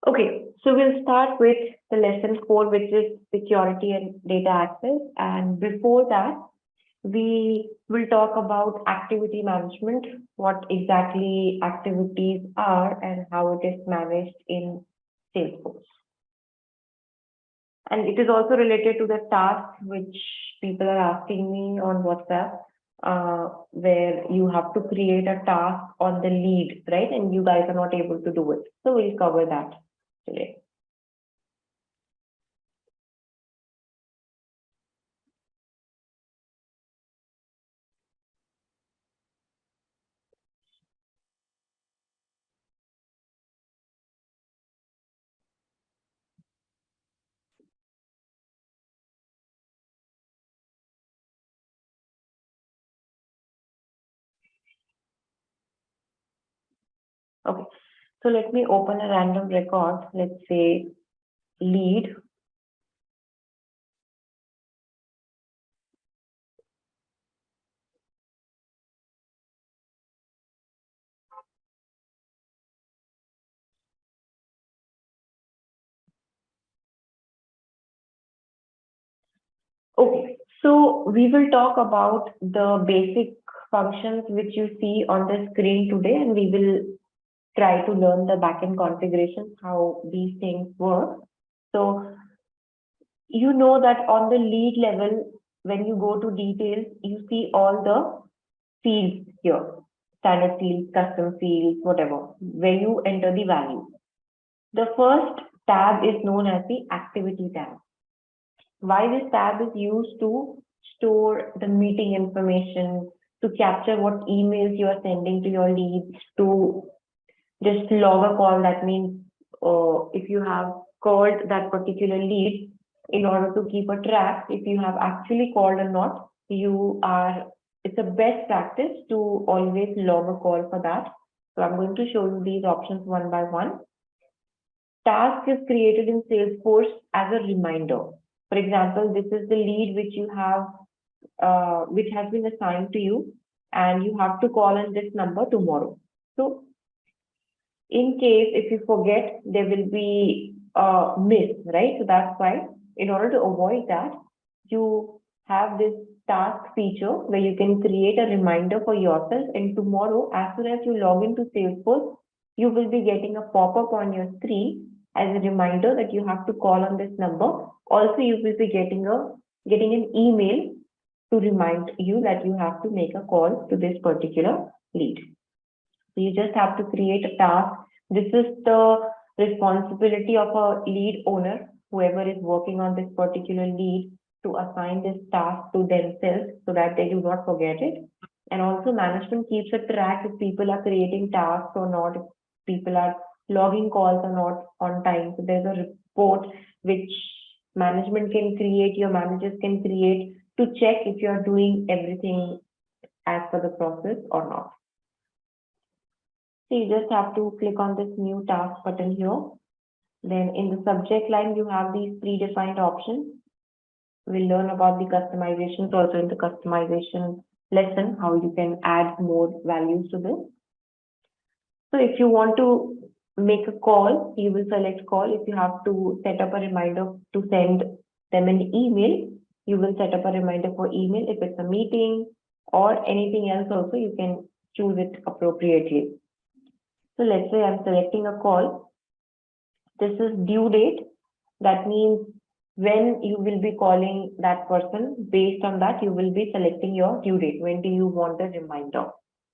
Okay, so we'll start with the lesson 4, which is security and data access. And before that, we will talk about activity management, what exactly activities are and how it is managed in Salesforce. And it is also related to the task which people are asking me on WhatsApp, where you have to create a task on the lead, right? And you guys are not able to do it. So we'll cover that today. Okay, so let me open a random record. Let's say lead. Okay, so we will talk about the basic functions which you see on the screen today, and we will try to learn the backend configurations, how these things work. So you know that on the lead level, when you go to details, you see all the fields here, standard fields, custom fields, whatever, where you enter the value. The first tab is known as the activity tab. Why this tab is used to store the meeting information, to capture what emails you are sending to your leads, to just log a call. That means if you have called that particular lead, in order to keep a track, if you have actually called or not, it's a best practice to always log a call for that. So I'm going to show you these options one by one. Task is created in Salesforce as a reminder. For example, this is the lead which you have, which has been assigned to you, and you have to call on this number tomorrow. So in case if you forget, there will be a miss, right? So that's why, in order to avoid that, you have this task feature where you can create a reminder for yourself, and tomorrow, as soon as you log into Salesforce, you will be getting a pop-up on your screen as a reminder that you have to call on this number. Also, you will be getting an email to remind you that you have to make a call to this particular lead. So you just have to create a task. This is the responsibility of a lead owner, whoever is working on this particular lead, to assign this task to themselves so that they do not forget it. And also management keeps a track if people are creating tasks or not, if people are logging calls or not on time. So there's a report which management can create, your managers can create, to check if you are doing everything as per the process or not. So you just have to click on this new task button here. Then in the subject line, you have these predefined options. We'll learn about the customizations also in the customization lesson, how you can add more values to this. So if you want to make a call, you will select call. If you have to set up a reminder to send them an email, you will set up a reminder for email. If it's a meeting or anything else also, you can choose it appropriately. So let's say I'm selecting a call. This is due date. That means when you will be calling that person, based on that, you will be selecting your due date. When do you want a reminder?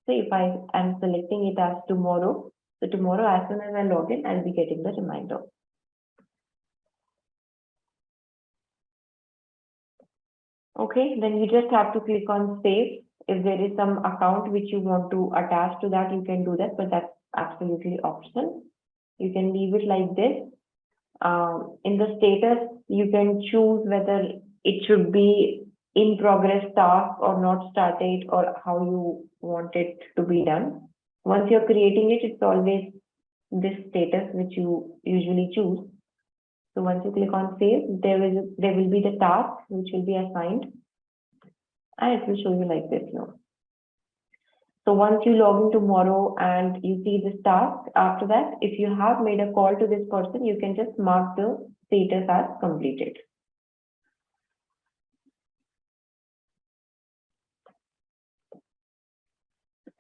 So if I am selecting it as tomorrow, so tomorrow as soon as I log in, I'll be getting the reminder. Okay, then you just have to click on save. If there is some account which you want to attach to that, you can do that, but that's absolutely optional. You can leave it like this. In the status, you can choose whether it should be in progress task or not started, or how you want it to be done. Once you're creating it, it's always this status which you usually choose. So once you click on save, there will be the task which will be assigned, and it will show you like this now. So once you log in tomorrow and you see this task, after that, if you have made a call to this person, you can just mark the status as completed.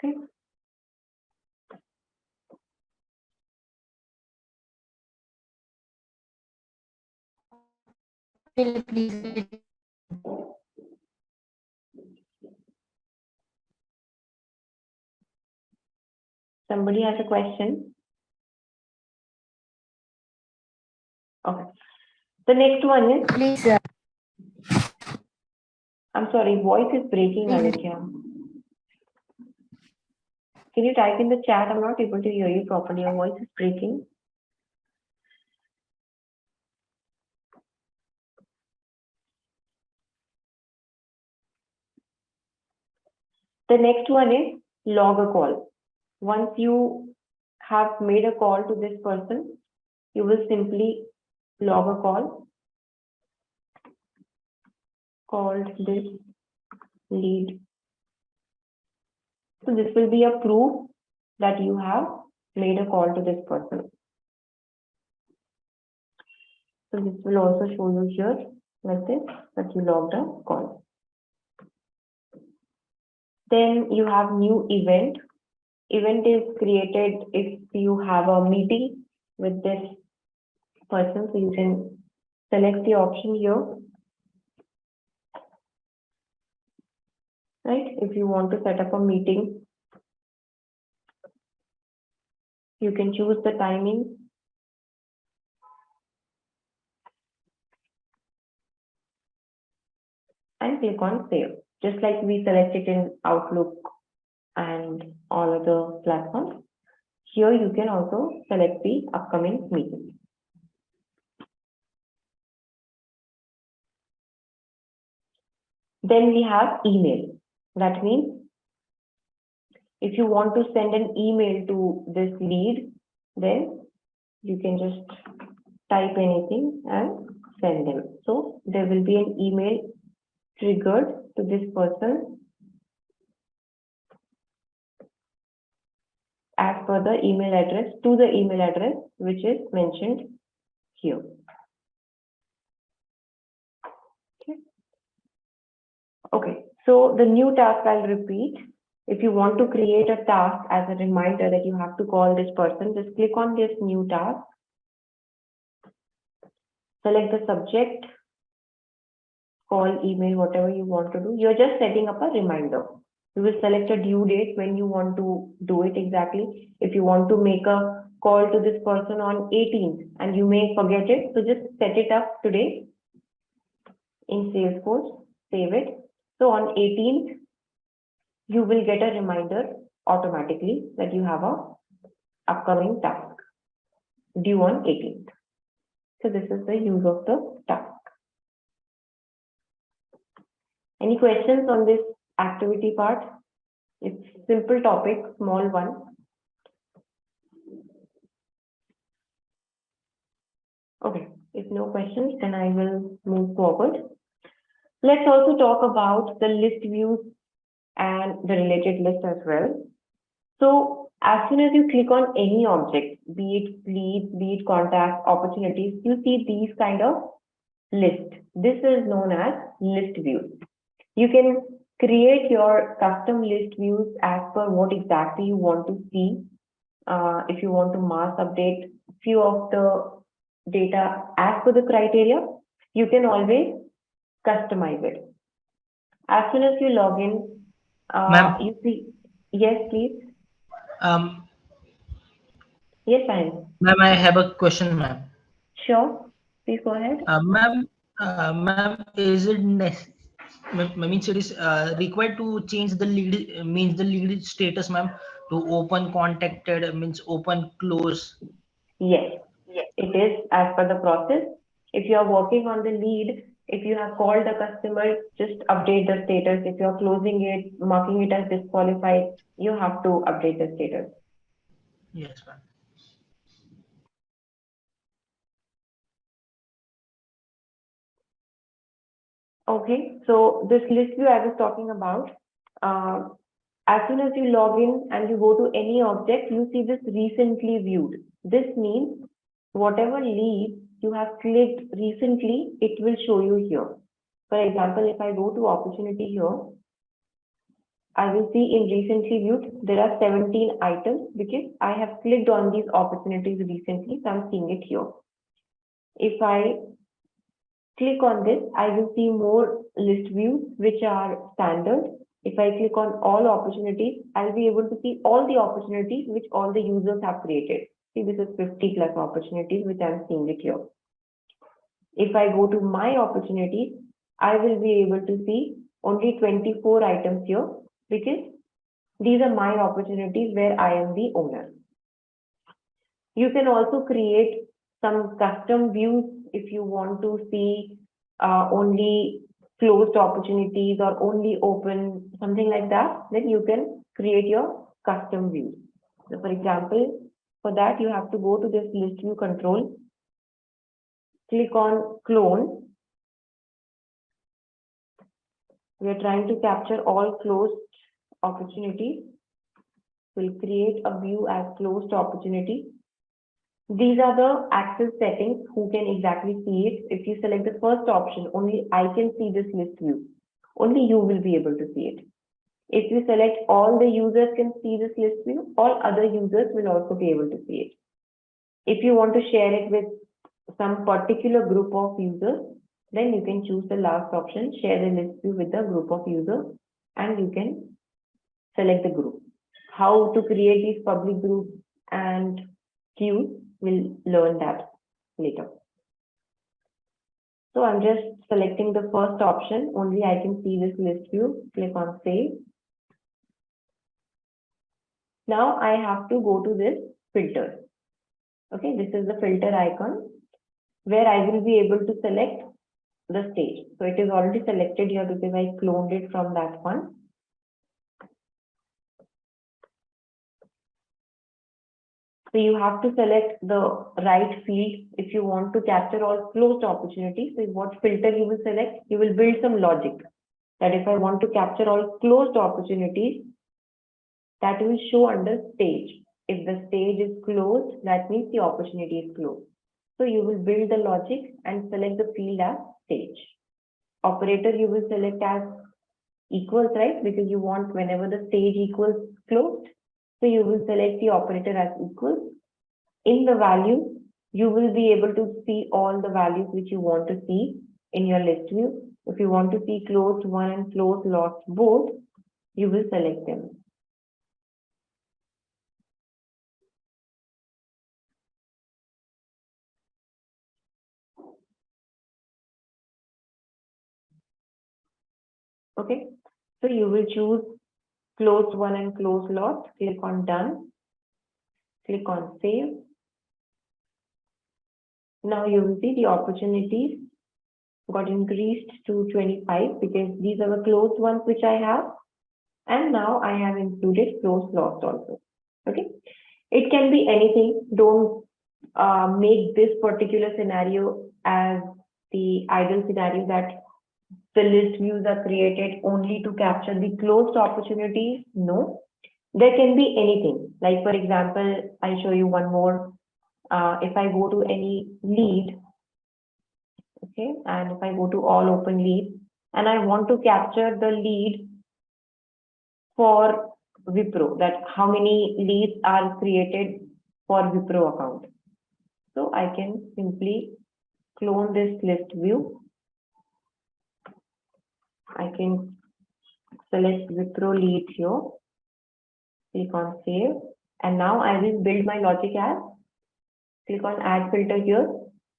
Okay. Please. Somebody has a question? Okay. The next one is, Please. I'm sorry, voice is breaking, Alekia. Can you type in the chat? I'm not able to hear you properly. Your voice is breaking. The next one is log a call. Once you have made a call to this person, you will simply log a call called this lead. So this will be a proof that you have made a call to this person. So this will also show you here like this, that you logged a call. Then you have new event. Event is created if you have a meeting with this person. So you can select the option here, right? If you want to set up a meeting, you can choose the timing and click on save. Just like we select it in Outlook and all other platforms. Here you can also select the upcoming meeting. Then we have email. That means if you want to send an email to this lead, then you can just type anything and send them. So there will be an email triggered to this person as per the email address, to the email address which is mentioned here. Okay, so the new task I'll repeat. If you want to create a task as a reminder that you have to call this person, just click on this new task, select the subject, call, email, whatever you want to do. You're just setting up a reminder. You will select a due date when you want to do it exactly. If you want to make a call to this person on 18th and you may forget it, so just set it up today in Salesforce, save it. So on 18th, you will get a reminder automatically that you have a upcoming task due on 18th. So this is the use of the task. Any questions on this activity part? It's simple topic, small one. Okay, if no questions, then I will move forward. Let's also talk about the list views and the related list as well. So as soon as you click on any object, be it leads, be it contacts, opportunities, you see these kind of list. This is known as list views. You can create your custom list views as per what exactly you want to see. If you want to mass update few of the data as per the criteria, you can always customize it. As soon as you log in, Ma'am, you see, yes, please. um, Yes, fine. ma'am, I have a question, ma'am. Sure, please go ahead. Ma'am, is it means it is required to change the lead means the lead status, ma'am, to open, contacted, means open, close. Yes, it is as per the process. If you are working on the lead, if you have called the customer, just update the status. If you are closing it, marking it as disqualified, you have to update the status. Yes, ma'am. Okay, so this list view I was talking about, uh, As soon as you log in and you go to any object, you see this recently viewed. This means whatever lead you have clicked recently, it will show you here. For example, if I go to opportunity here, I will see in recently viewed, there are 17 items because I have clicked on these opportunities recently, so I'm seeing it here. If I click on this, I will see more list views, which are standard. If I click on all opportunities, I'll be able to see all the opportunities which all the users have created. See, this is 50 plus opportunities, which I'm seeing it here. If I go to my opportunities, I will be able to see only 24 items here because these are my opportunities where I am the owner. You can also create some custom views if you want to see only closed opportunities or only open, something like that, then you can create your custom views. So for example, for that you have to go to this list view control, click on clone. We are trying to capture all closed opportunities. We'll create a view as closed opportunity. These are the access settings, who can exactly see it. If you select the first option, only I can see this list view. Only you will be able to see it. If you select all the users can see this list view, all other users will also be able to see it. If you want to share it with some particular group of users, then you can choose the last option, share the list view with the group of users, and you can select the group. How to create these public groups and queues, we'll learn that later. So I'm just selecting the first option, only I can see this list view, click on save. Now I have to go to this filter. Okay, this is the filter icon where I will be able to select the stage. So it is already selected here because I cloned it from that one. So you have to select the right field if you want to capture all closed opportunities. So what filter you will select? You will build some logic that if I want to capture all closed opportunities, that will show under stage. If the stage is closed, that means the opportunity is closed. So you will build the logic and select the field as stage. Operator you will select as equals, right? Because you want whenever the stage equals closed. So you will select the operator as equals. In the value, you will be able to see all the values which you want to see in your list view. If you want to see closed one and closed lots both, you will select them. Okay, so you will choose closed one and closed lot, click on done, click on save. Now you will see the opportunities got increased to 25 because these are the closed ones which I have, and now I have included closed lots also. Okay, it can be anything. Don't make this particular scenario as the ideal scenario that the list views are created only to capture the closed opportunities. No, there can be anything. Like for example, I'll show you one more. If I go to any lead, okay, and if I go to all open leads, and I want to capture the lead for Wipro, that how many leads are created for Wipro account. So I can simply clone this list view. I can select Wipro lead here, click on save, and now I will build my logic as, click on add filter here.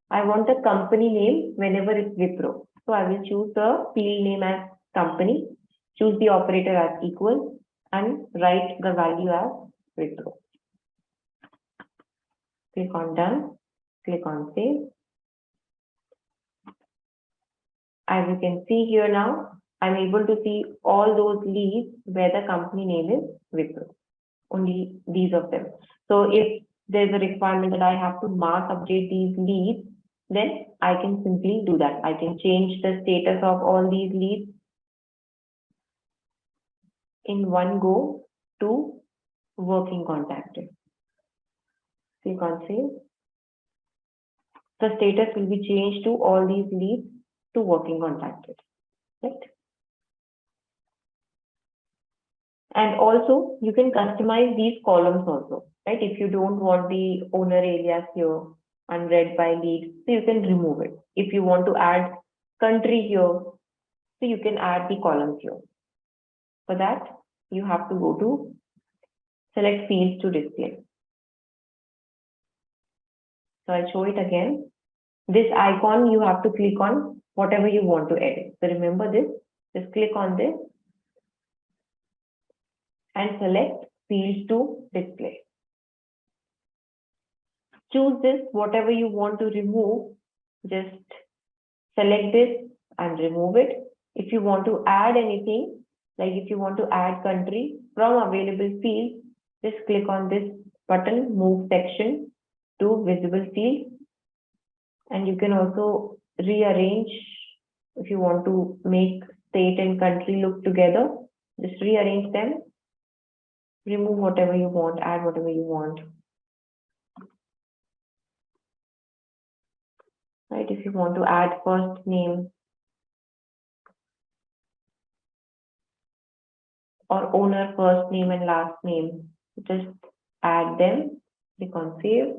I want the company name whenever it's Wipro. So I will choose the field name as company, choose the operator as equal, and write the value as Wipro. Click on done, click on save. As you can see here now, I'm able to see all those leads where the company name is Wipro. Only these of them. So if there's a requirement that I have to mass update these leads, then I can simply do that. I can change the status of all these leads. in one go to working contacted. Click on save. The status will be changed to all these leads to working contacted. Right? And also you can customize these columns also, right? If you don't want the owner alias here unread by lead, so you can remove it. If you want to add country here, so you can add the columns here. For that, you have to go to select fields to display. So I'll show it again. This icon, you have to click on whatever you want to edit. So remember this, just click on this and select fields to display. Choose this, whatever you want to remove, just select this and remove it. If you want to add anything, like if you want to add country from available fields, just click on this button, move section to visible field. And you can also rearrange if you want to make state and country look together, just rearrange them, remove whatever you want, add whatever you want. Right, if you want to add first name or owner first name and last name, just add them, click on save.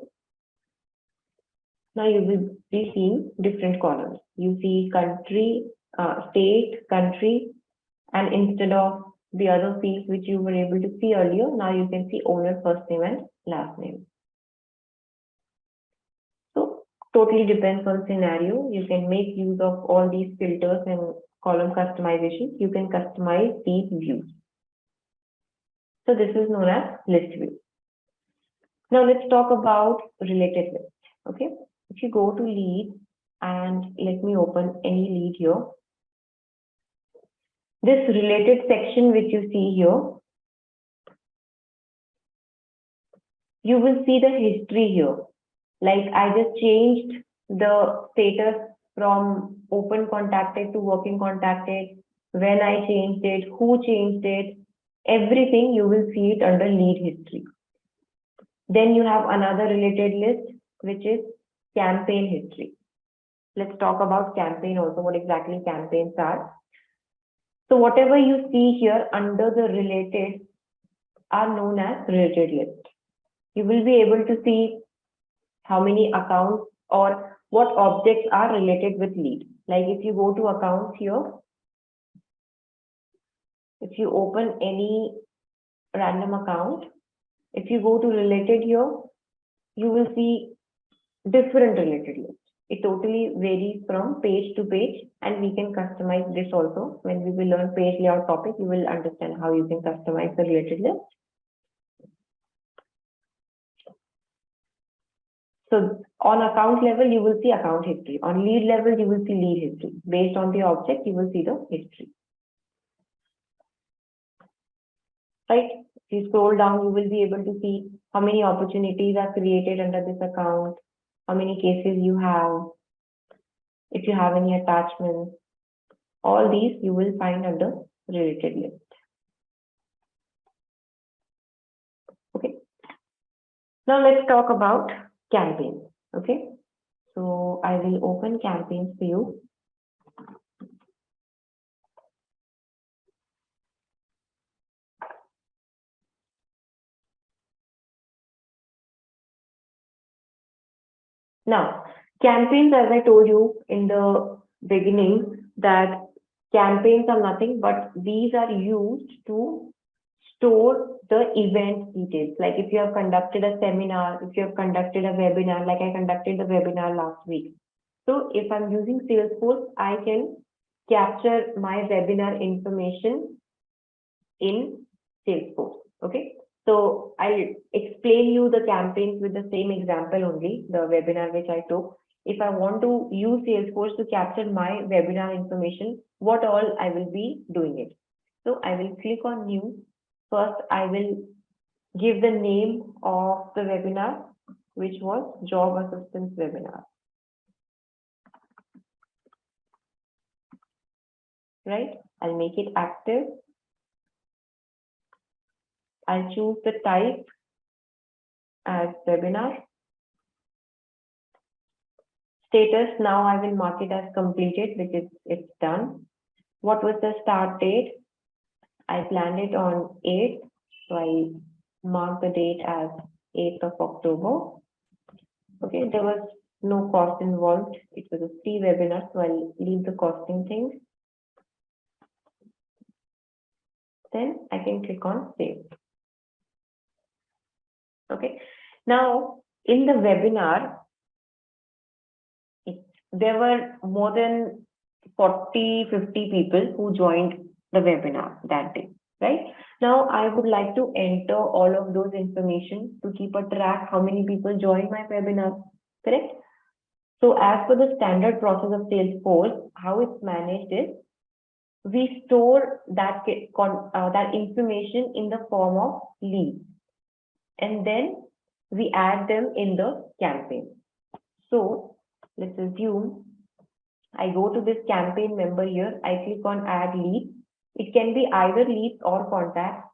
Now you will be seeing different columns. You see country, state, country, and instead of the other fields which you were able to see earlier, now you can see owner first name and last name. So totally depends on scenario. You can make use of all these filters and column customization. You can customize these views. So this is known as list view. Now let's talk about related list. Okay, if you go to lead and let me open any lead here. This related section which you see here, you will see the history here. Like I just changed the status from open contacted to working contacted, when I changed it, who changed it, everything you will see it under lead history. Then you have another related list, which is campaign history. Let's talk about campaign also, what exactly campaigns are. So whatever you see here under the related are known as related list. You will be able to see how many accounts or what objects are related with lead. Like if you go to accounts here, if you open any random account, if you go to related here, you will see different related lists. It totally varies from page to page, and we can customize this also. When we will learn page layout topic, you will understand how you can customize the related list. So on account level, you will see account history. On lead level, you will see lead history. Based on the object, you will see the history. Right? If you scroll down, you will be able to see how many opportunities are created under this account, how many cases you have, if you have any attachments. All these you will find under related list. Okay. Now let's talk about campaigns. Okay. So I will open campaigns for you. Now, campaigns, as I told you in the beginning, that campaigns are nothing but these are used to store the event details. Like if you have conducted a seminar, if you have conducted a webinar, like I conducted the webinar last week. So if I'm using Salesforce, I can capture my webinar information in Salesforce. Okay. So I'll explain you the campaigns with the same example only, the webinar which I took. If I want to use Salesforce to capture my webinar information, what all I will be doing it. So I will click on new. First, I will give the name of the webinar, which was job assistance webinar. Right? I'll make it active. I'll choose the type as webinar. Status, now I will mark it as completed because it's done. What was the start date? I planned it on 8th, so I mark the date as 8th of October. Okay, there was no cost involved. It was a free webinar, so I'll leave the costing things. Then I can click on save. Okay, now in the webinar, there were more than 40-50 people who joined the webinar that day, right? Now I would like to enter all of those information to keep a track how many people joined my webinar, correct? So as per the standard process of Salesforce, how it's managed is we store that information in the form of leads, and then we add them in the campaign. So let's assume I go to this campaign member here, I click on add lead. It can be either leads or contacts.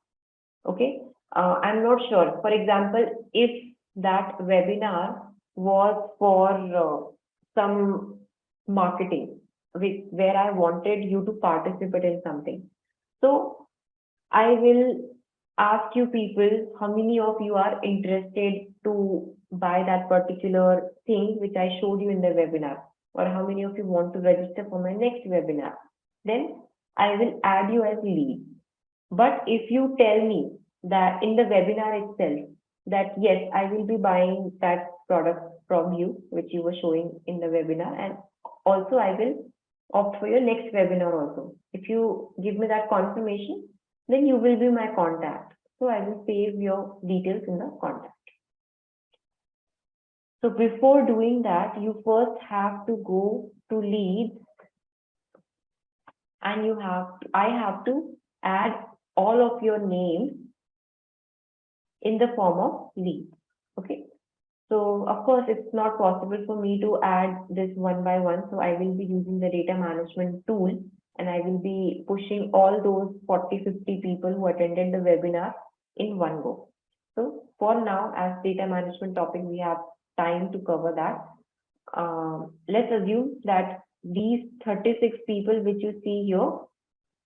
Okay, I'm not sure. For example, if that webinar was for some marketing, where I wanted you to participate in something. So I will ask you people, how many of you are interested to buy that particular thing which I showed you in the webinar, or how many of you want to register for my next webinar. Then I will add you as lead. But if you tell me that in the webinar itself, that yes, I will be buying that product from you, which you were showing in the webinar, and also I will opt for your next webinar also. If you give me that confirmation, then you will be my contact. So I will save your details in the contact. So before doing that, you first have to go to leads, and I have to add all of your names in the form of lead. Okay. So of course, it's not possible for me to add this one by one. So I will be using the data management tool, and I will be pushing all those 40-50 people who attended the webinar in one go. So for now, as data management topic, we have time to cover that. Let's assume that these 36 people which you see here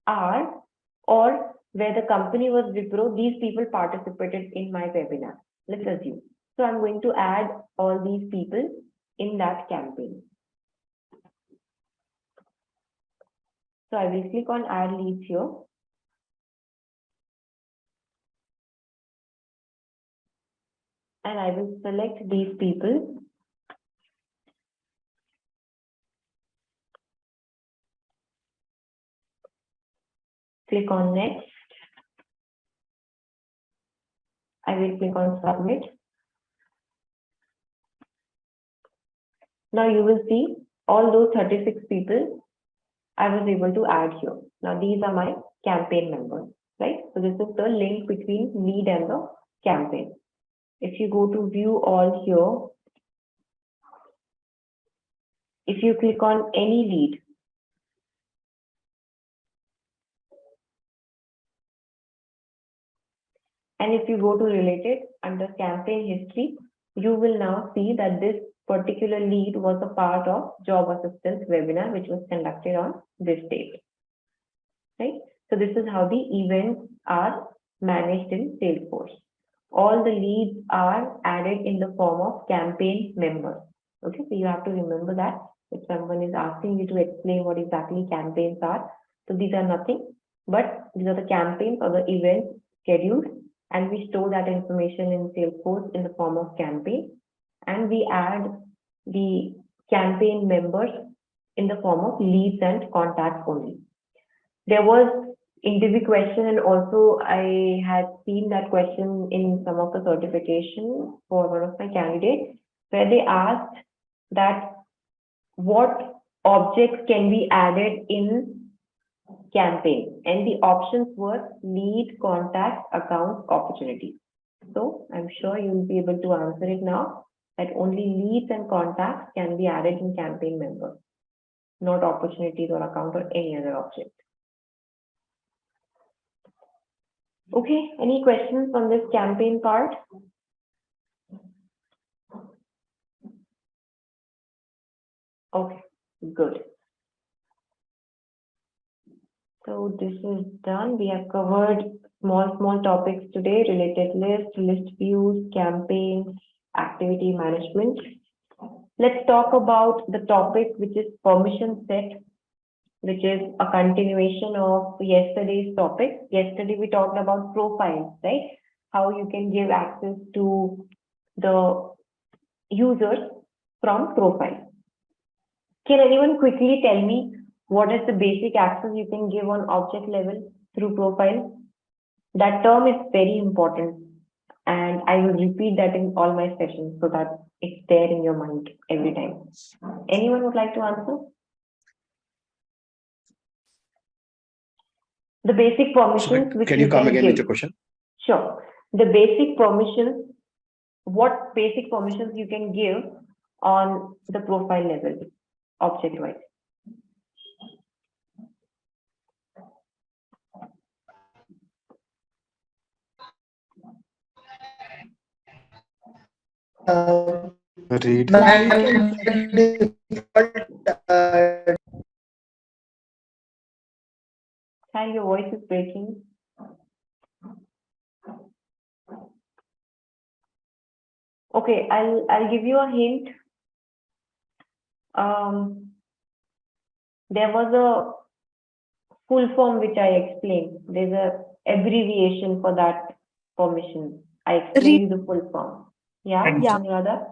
are, or where the company was Wipro, these people participated in my webinar. Let's assume. So I'm going to add all these people in that campaign. So I will click on add leads here. And I will select these people. Click on next. I will click on submit. Now you will see all those 36 people I was able to add here. Now these are my campaign members, right? So this is the link between lead and the campaign. If you go to view all here, if you click on any lead, and if you go to related under campaign history, you will now see that this particular lead was a part of job assistance webinar, which was conducted on this date, right? So this is how the events are managed in Salesforce. All the leads are added in the form of campaign members. Okay, so you have to remember that if someone is asking you to explain what exactly campaigns are, so these are nothing but these are the campaigns or the events scheduled, and we store that information in Salesforce in the form of campaign, and we add the campaign members in the form of leads and contacts only. There was interview question, and also I had seen that question in some of the certification for one of my candidates, where they asked that what objects can be added in campaign, and the options were lead, contact, accounts, opportunities. So I'm sure you will be able to answer it now, that only leads and contacts can be added in campaign members, not opportunities or account or any other object. Okay, any questions on this campaign part? Okay, good. So this is done. We have covered small topics today: related list views, campaigns, activity management. Let's talk about the topic which is permission set, which is a continuation of yesterday's topic. Yesterday we talked about profiles, right? How you can give access to the users from profile. Can anyone quickly tell me what is the basic access you can give on object level through profile? That term is very important, and I will repeat that in all my sessions so that it's there in your mind every time. Anyone would like to answer? The basic permissions which Can you come again with your question? Sure. The basic permissions, what basic permissions you can give on the profile level, object-wise? Read. Hi, your voice is breaking. Okay, I'll give you a hint. There was a full form which I explained. There's a abbreviation for that permission. I explained you the full form. Yeah, Yeah. Anuradha?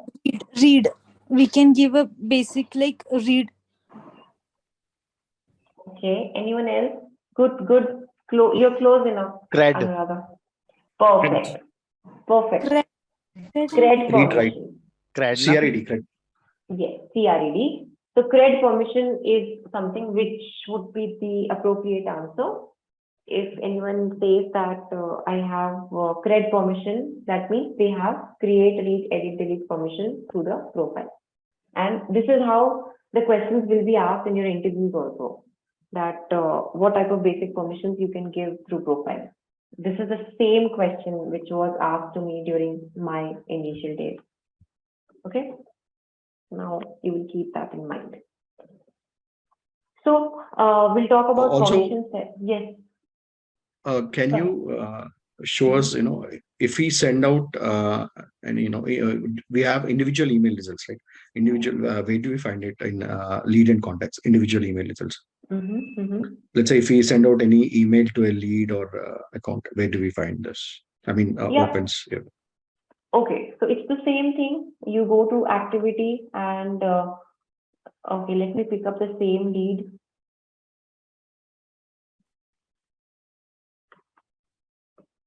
Read. We can give a basic like read. Okay. Anyone else? Good. You're close enough, Cred. Anuradha. Perfect. Cred. Cred Read right. permission. Cred. CRED. Cred. Yes, CRED. So cred permission is something which would be the appropriate answer. If anyone says that I have cred permission, that means they have create, read, edit, delete permission through the profile. And this is how the questions will be asked in your interviews also. That what type of basic permissions you can give through profile. This is the same question which was asked to me during my initial days. Okay. Now you will keep that in mind. So we'll talk about Also, permission set. Yes. Can you show us, if we send out and we have individual email results, like individual, where do we find it in lead and contacts, individual email results? Let's say if we send out any email to a lead or account, where do we find this? I mean, opens. Yeah. Okay, so it's the same thing. You go to activity and okay, let me pick up the same lead.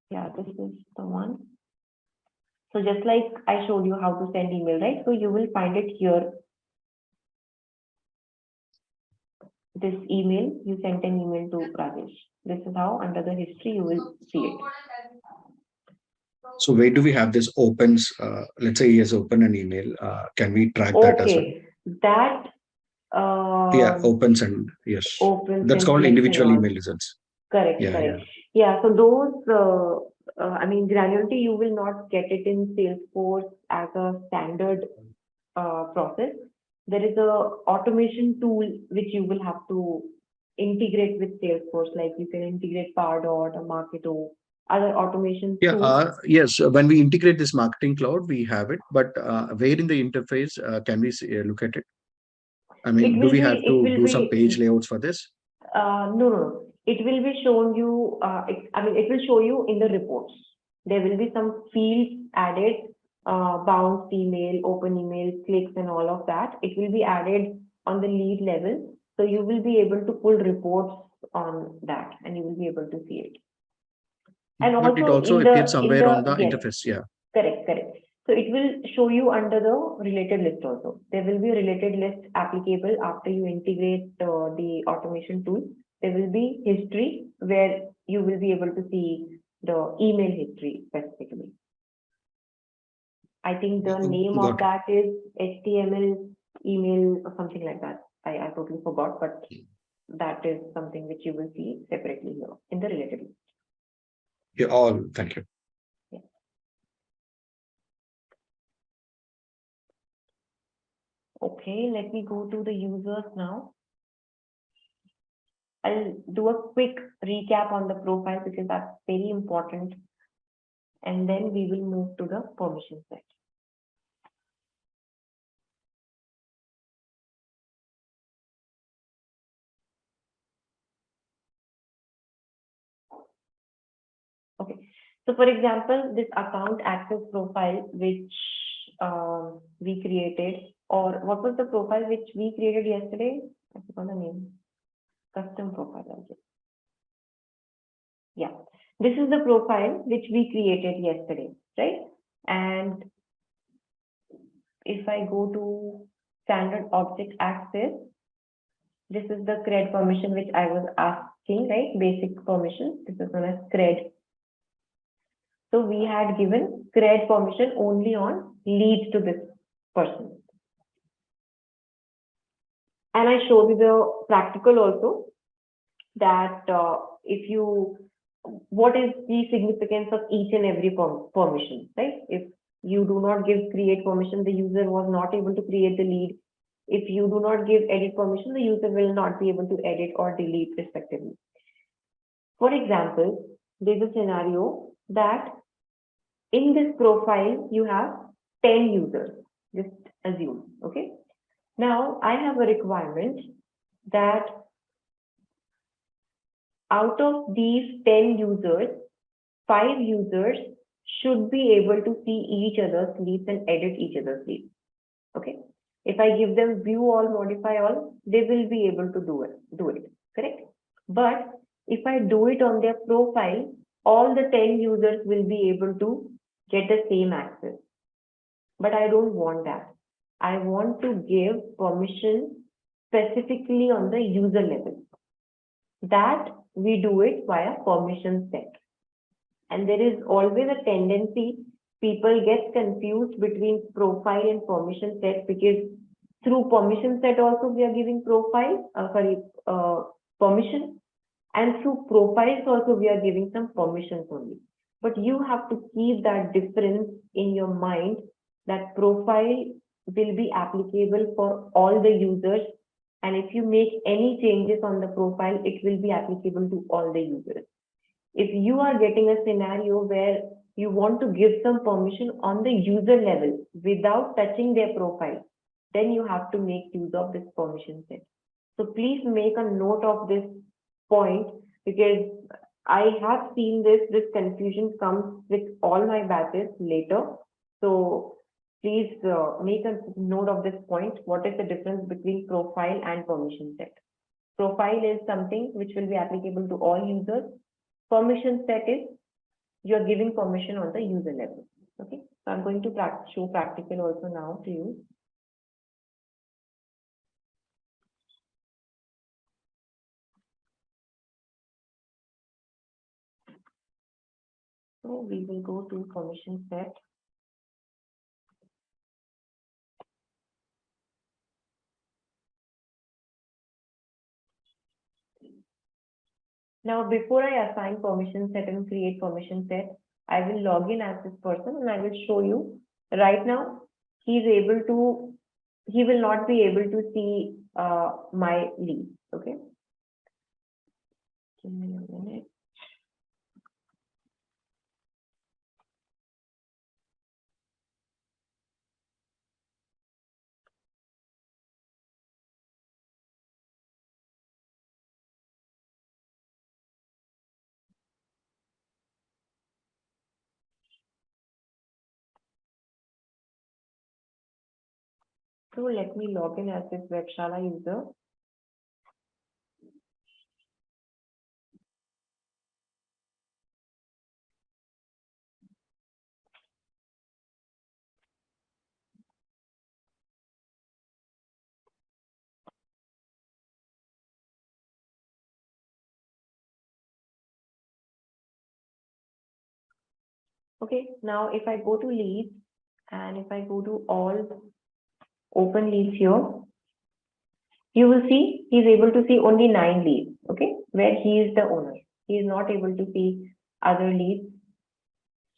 Yeah, this is the one. So just like I showed you how to send email, right? So you will find it here. This email, you sent an email to Rajesh. This is how under the history you will see it. So where do we have this opens? Let's say he has opened an email. Can we track that as well? That Yeah, opens and yes. Opens that's called individual email results. Correct. Yeah. So those, I mean, granularity you will not get it in Salesforce as a standard process. There is a automation tool which you will have to integrate with Salesforce, like you can integrate Pardot or Marketo, other automation tools. Yes, when we integrate this marketing cloud, we have it, but where in the interface can we look at it? I mean, do we have to do some page layouts for this? No. It will be shown you, it will show you in the reports. There will be some fields added, bounce email, open email, clicks and all of that. It will be added on the lead level. So you will be able to pull reports on that and you will be able to see it. And but it also appears somewhere on the interface. Yeah. Correct. So it will show you under the related list also. There will be a related list applicable after you integrate the automation tool. There will be history where you will be able to see the email history specifically. I think the name of that is HTML email or something like that. I totally forgot, but that is something which you will see separately here in the related list. Yeah, all. Thank you. Okay, let me go to the users now. I'll do a quick recap on the profile because that's very important. And then we will move to the permission set. Okay, so for example, this account access profile, which we created, or what was the profile which we created yesterday? I forgot the name. Custom profile, I guess. Yeah, this is the profile which we created yesterday, right? And if I go to standard object access, this is the CRED permission which I was asking, right? Basic permission. This is known as CRED. So we had given CRED permission only on leads to this person. And I showed you the practical also that if you, what is the significance of each and every permission, right? If you do not give create permission, the user was not able to create the lead. If you do not give edit permission, the user will not be able to edit or delete respectively. For example, there's a scenario that in this profile, you have 10 users, just assume, okay? Now, I have a requirement that out of these 10 users, 5 users should be able to see each other's leads and edit each other's leads, okay? If I give them view all, modify all, they will be able to do it, correct? But if I do it on their profile, all the 10 users will be able to get the same access. But I don't want that. I want to give permission specifically on the user level. That we do it via permission set. And there is always a tendency, people get confused between profile and permission set, because through permission set also we are giving permission, and through profiles also we are giving some permissions only. But you have to keep that difference in your mind, that profile will be applicable for all the users, and if you make any changes on the profile, it will be applicable to all the users. If you are getting a scenario where you want to give some permission on the user level without touching their profile, then you have to make use of this permission set. So please make a note of this point, because I have seen this confusion comes with all my batches later. So please make a note of this point. What is the difference between profile and permission set? Profile is something which will be applicable to all users. Permission set is you're giving permission on the user level. Okay, so I'm going to show practical also now to you. So we will go to permission set. Now, before I assign permission set and create permission set, I will log in as this person and I will show you. Right now, he will not be able to see my lead. Okay. Give me a minute. So let me log in as this WebShala user. Okay, now if I go to leads and if I go to all open leads here, you will see he's able to see only 9 leads, okay, where he is the owner. He is not able to see other leads.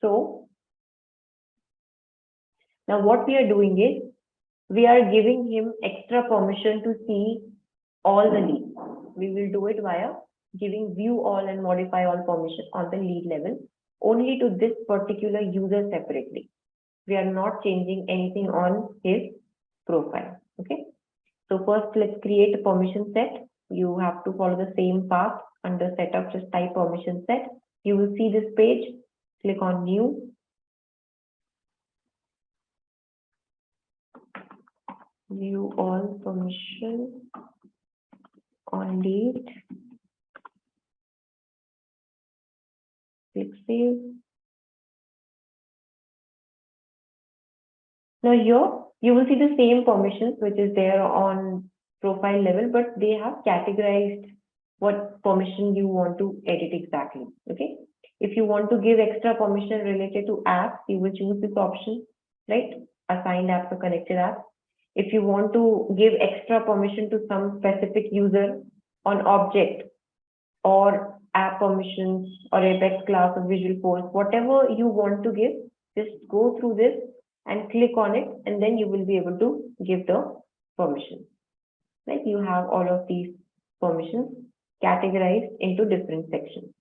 So now what we are doing is we are giving him extra permission to see all the leads. We will do it via giving view all and modify all permission on the lead level only to this particular user separately. We are not changing anything on his profile. Okay. So first let's create a permission set. You have to follow the same path. Under setup, just type permission set. You will see this page. Click on new. View all permission on lead. Click save. Now here you will see the same permissions which is there on profile level, but they have categorized what permission you want to edit exactly. Okay. If you want to give extra permission related to apps, you will choose this option, right? Assigned apps or connected apps. If you want to give extra permission to some specific user on object or app permissions or Apex class or Visual Force, whatever you want to give, just go through this and click on it, and then you will be able to give the permission. Like you have all of these permissions categorized into different sections.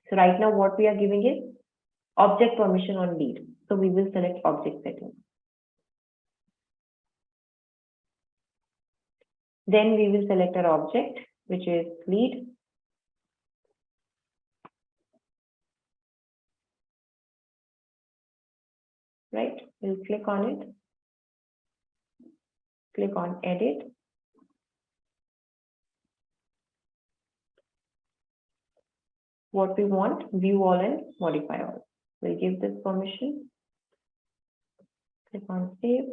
So right now what we are giving is object permission on lead. So we will select object settings. Then we will select our object, which is lead. Right, we'll click on it. Click on edit. What we want, view all and modify all. We'll give this permission. Click on save.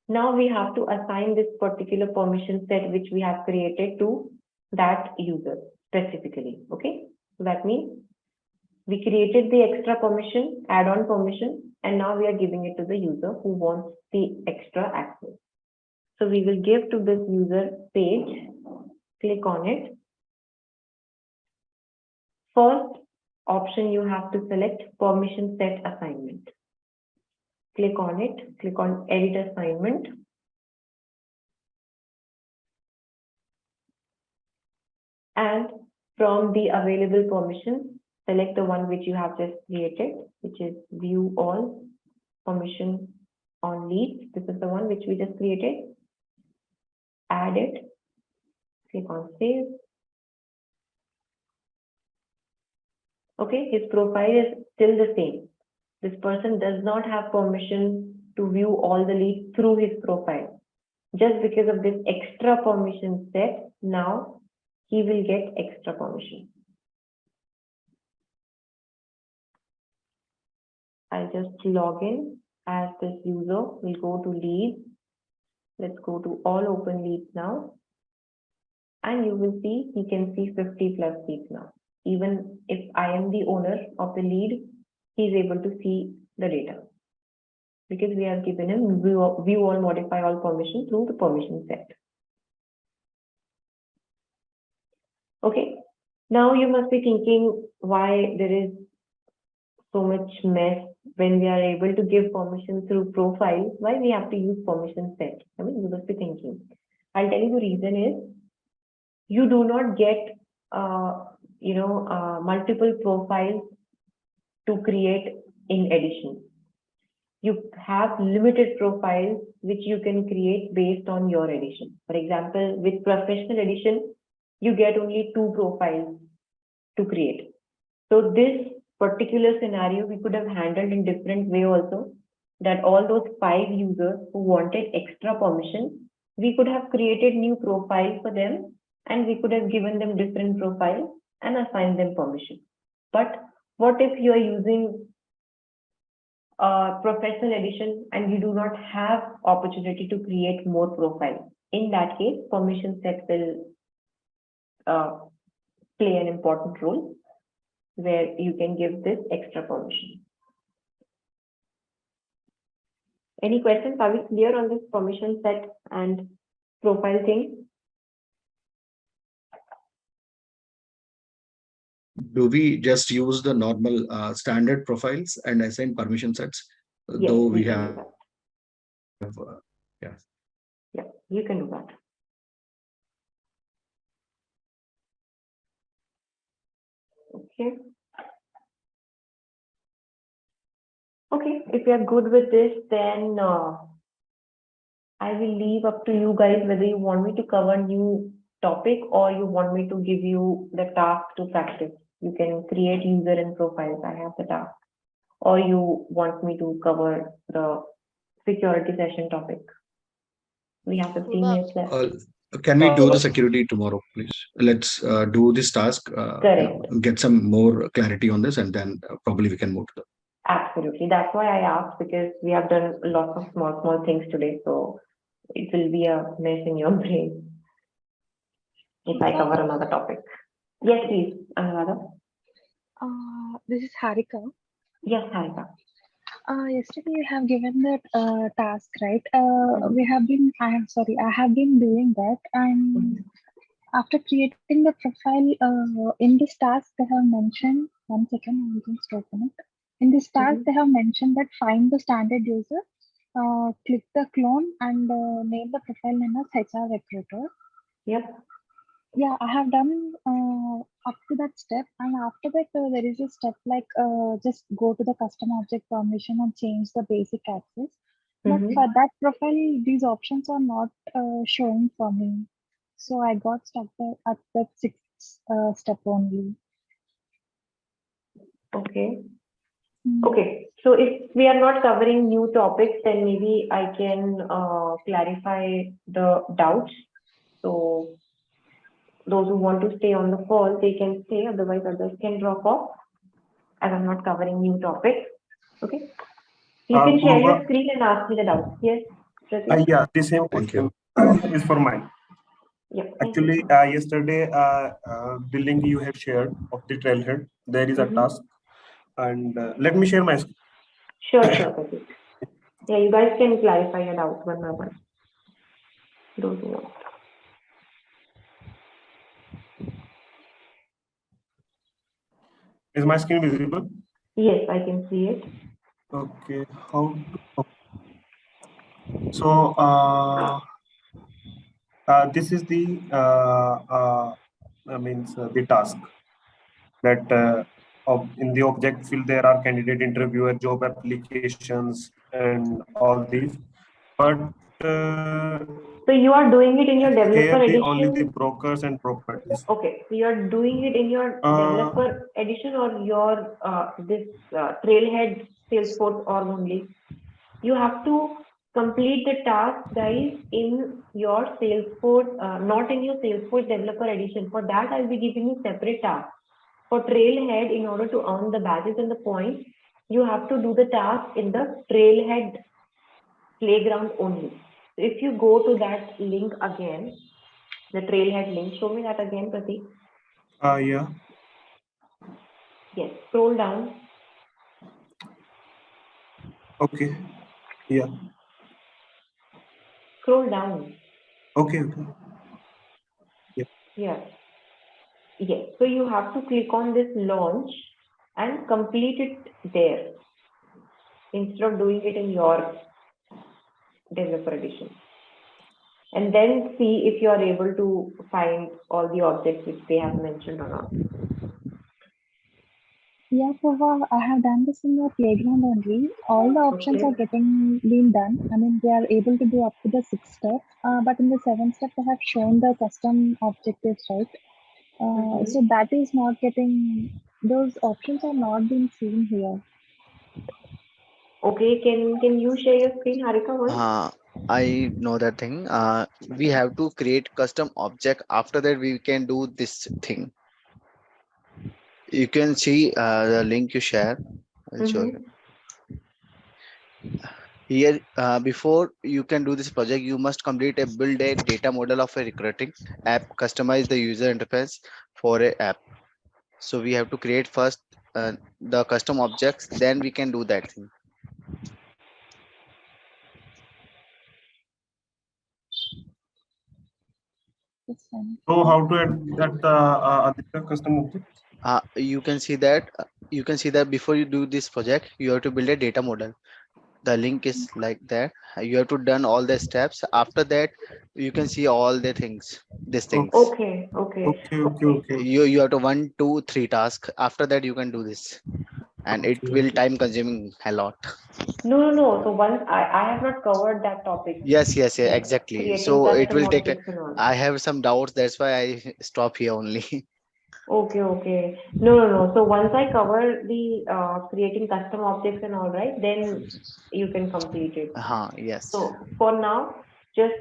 Now we have to assign this particular permission set which we have created to that user specifically. Okay, so that means we created the extra permission, add-on permission, and now we are giving it to the user who wants the extra access. So we will give to this user page, click on it. First option you have to select permission set assignment. Click on it, click on edit assignment. And from the available permissions, select the one which you have just created, which is view all permission on leads. This is the one which we just created. Add it, click on save. Okay, his profile is still the same. This person does not have permission to view all the leads through his profile. Just because of this extra permission set, now he will get extra permission. I'll just log in as this user. We'll go to leads. Let's go to all open leads now. And you will see he can see 50 plus leads now. Even if I am the owner of the lead, he is able to see the data because we have given him view all, modify all permission through the permission set. Okay, now you must be thinking why there is so much mess when we are able to give permission through profile, why we have to use permission set. I mean, you must be thinking. I'll tell you the reason is you do not get multiple profiles to create in addition. You have limited profiles which you can create based on your edition. For example, with professional edition, you get only 2 profiles to create. So this particular scenario we could have handled in different way also, that all those 5 users who wanted extra permission, we could have created new profiles for them and we could have given them different profiles and assigned them permission. But what if you are using professional edition and you do not have opportunity to create more profiles? In that case, permission set will play an important role where you can give this extra permission. Any questions? Are we clear on this permission set and profile thing? Do we just use the normal standard profiles and assign permission sets? Yes, Though we we can have, do that. yeah. Yeah, you can do that. Okay. Okay, if you are good with this, then I will leave up to you guys whether you want me to cover new topic or you want me to give you the task to practice. You can create user and profiles. I have the task. Or you want me to cover the security session topic. We have 15 minutes left. Can we do the security tomorrow, please? Let's do this task, Correct. get some more clarity on this, and then probably we can move to the. Absolutely. That's why I asked, because we have done lots of small things today. So it will be a mess in your brain if I cover another topic. Yes, please, Anuradha. This is Harika. Yes, Harika. Yesterday you have given that task, right? I have been doing that, and after creating the profile, in this task they have mentioned, one second, I will just open it. In this task, they have mentioned that find the standard user, click the clone, and name the profile name as HR recruiter. Yep. Yeah, I have done up to that step, and after that there is a step like just go to the custom object permission and change the basic access. But for that profile, these options are not showing for me, so I got stuck there at that sixth step only. Okay. Okay. So if we are not covering new topics, then maybe I can clarify the doubts. So those who want to stay on the call, they can stay, otherwise others can drop off, as I'm not covering new topics. Okay. You can share your screen and ask me the doubts. Yes, Pratik? Yeah, the same question is for mine. Yeah. Actually, yesterday, the link you have shared of the trailhead, there is a task. And let me share my screen. Sure, Pratik. Yeah, you guys can clarify your doubts one by one. Those who want. Is my screen visible? Yes, I can see it. Okay, how to... So, this is the, the task that in the object field, there are candidate interviewer, job applications, and all these. But so you are doing it in your developer edition? Only the brokers and properties. Okay, so you are doing it in your developer edition or your trailhead Salesforce org only? You have to complete the task, guys, in your Salesforce, not in your Salesforce developer edition. For that, I'll be giving you separate tasks. For trailhead, in order to earn the badges and the points, you have to do the task in the trailhead playground only. So if you go to that link again, the trailhead link, show me that again, Pratik. Yeah. Yes, scroll down. Okay. Yeah. Scroll down. Okay. Yeah. Yeah. Yes. So you have to click on this launch and complete it there instead of doing it in your developer edition. And then see if you are able to find all the objects which they have mentioned or not. Yeah, Prabha, I have done this in the playground only. All the options are being done. I mean, they are able to do up to the 6th step. But in the 7th step, they have shown the custom objectives, right? So that is not getting, those options are not being seen here. Okay, can you share your screen, Harika, once? I know that thing. We have to create custom object. After that, we can do this thing. You can see the link you share. I'll show you. Here, before you can do this project, you must complete a build a data model of a recruiting app, customize the user interface for a app. So we have to create first the custom objects, then we can do that thing. That's fine. So how to add that Aditya custom object? You can see that before you do this project, you have to build a data model. The link is like that. You have to done all the steps. After that, you can see all the things, these things. Okay, okay, Okay. You have to 1, 2, 3 tasks. After that, you can do this, and it will time consuming a lot. No. So once I have not covered that topic, Yes, like exactly. creating So it custom will take. objects and all. I have some doubts. That's why I stop here only. Okay. No. So once I cover the creating custom objects and all, right, then you can complete it. Yes. So for now, just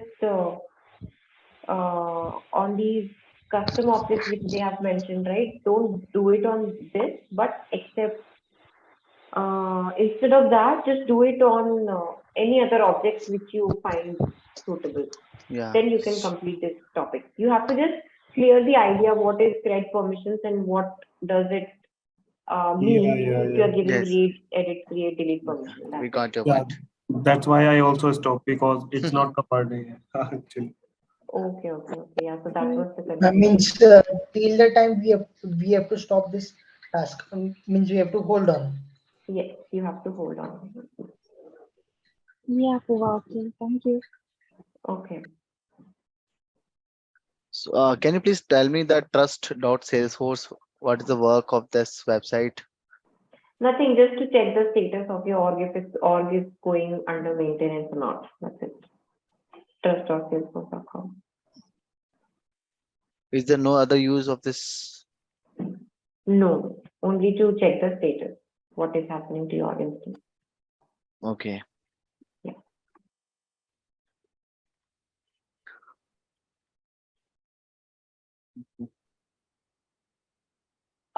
on these custom objects which they have mentioned, right? Don't do it on this, but except instead of that, just do it on any other objects which you find suitable. Yeah. Then you can complete this topic. You have to just clear the idea what is create permissions and what does it mean if you are giving Yes. read, edit, create, delete permission. We That's it. got your Yeah, point. that's why I also stopped because it's not covered here, actually. Okay. Yeah, so that was the That confusion. means till the time we have to stop this task. Means we have to hold on. Yes, you have to hold on. Yeah, Puva, okay. Thank you. Okay. So, can you please tell me the trust.salesforce? What is the work of this website? Nothing, just to check the status of your org if it's org is going under maintenance or not. That's it. Trust.salesforce.com. Is there no other use of this? No, only to check the status. What is happening to your instance? Okay.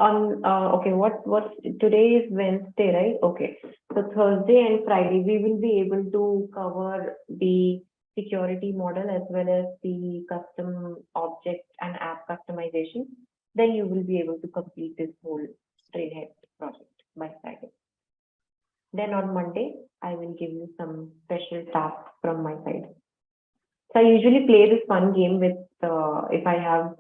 Okay, what today is Wednesday, right? Okay, so Thursday and Friday we will be able to cover the security model as well as the custom object and app customization. Then you will be able to complete this whole Trailhead project by Friday. Then on Monday, I will give you some special tasks from my side. So I usually play this fun game with if I have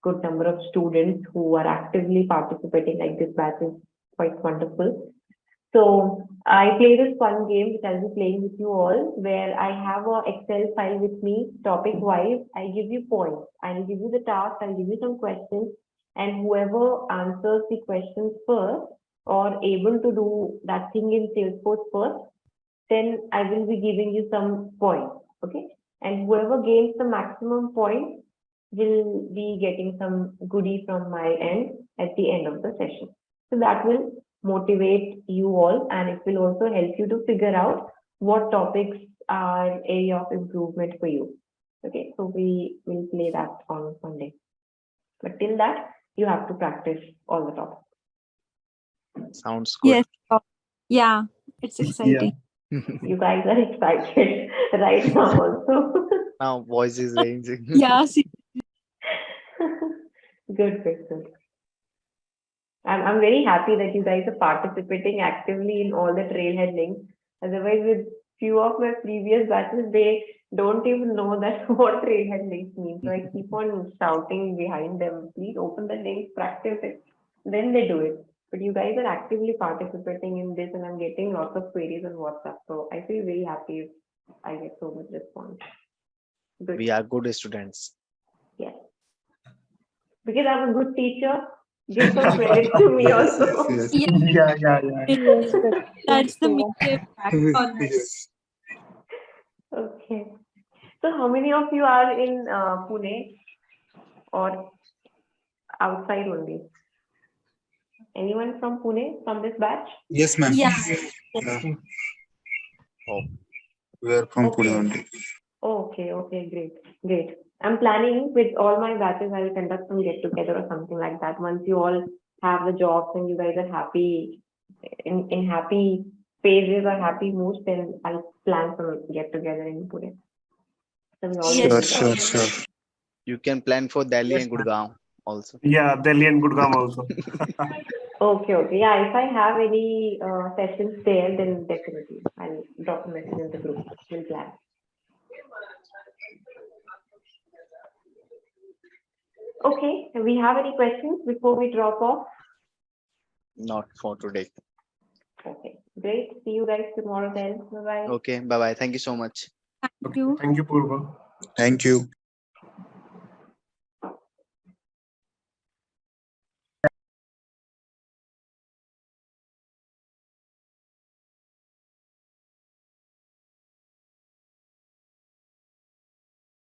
good number of students who are actively participating, like this batch is quite wonderful. So I play this fun game which I'll be playing with you all, where I have a Excel file with me, topic wise. I give you points. I'll give you the task. I'll give you some questions, and whoever answers the questions first or able to do that thing in Salesforce first, then I will be giving you some points. Okay, and whoever gains the maximum points will be getting some goodie from my end at the end of the session. So that will motivate you all, and it will also help you to figure out what topics are area of improvement for you. Okay, so we will play that on Monday. But till that, you have to practice all the topics. Sounds good. Yes. Yeah, it's exciting. You guys are excited right now also. Now voice is ranging. Yeah. Good. I'm very happy that you guys are participating actively in all the trailhead links. Otherwise, with few of my previous batches, they don't even know that what trailhead links mean. So I keep on shouting behind them, please open the links, practice it. Then they do it. But you guys are actively participating in this, and I'm getting lots of queries on WhatsApp. So I feel very happy if I get so much response. Good. We are good students. Yes. Because I'm a good teacher, give some credit to me also. Yes, but That's the Puva. main impact on us. Okay. So how many of you are in Pune or outside only? Anyone from Pune from this batch? Yes, ma'am. Yeah. Oh. We are from Okay. Pune only. Okay, great. I'm planning with all my batches, I will conduct some get together or something like that. Once you all have the jobs and you guys are happy in happy phases or happy moods, then I'll plan some get together in Pune. So we all Yes. Sure. You can plan for Delhi Yes, and Gurgaon also. Yeah, Delhi and Gurgaon also. Okay. Yeah, if I have any sessions there, then definitely I'll drop a message in the group. We'll plan. Okay, do we have any questions before we drop off? Not for today. Okay, great. See you guys tomorrow then. Bye-bye. Okay, bye bye. Thank you so much. Okay. Thank you, Purva. Thank you.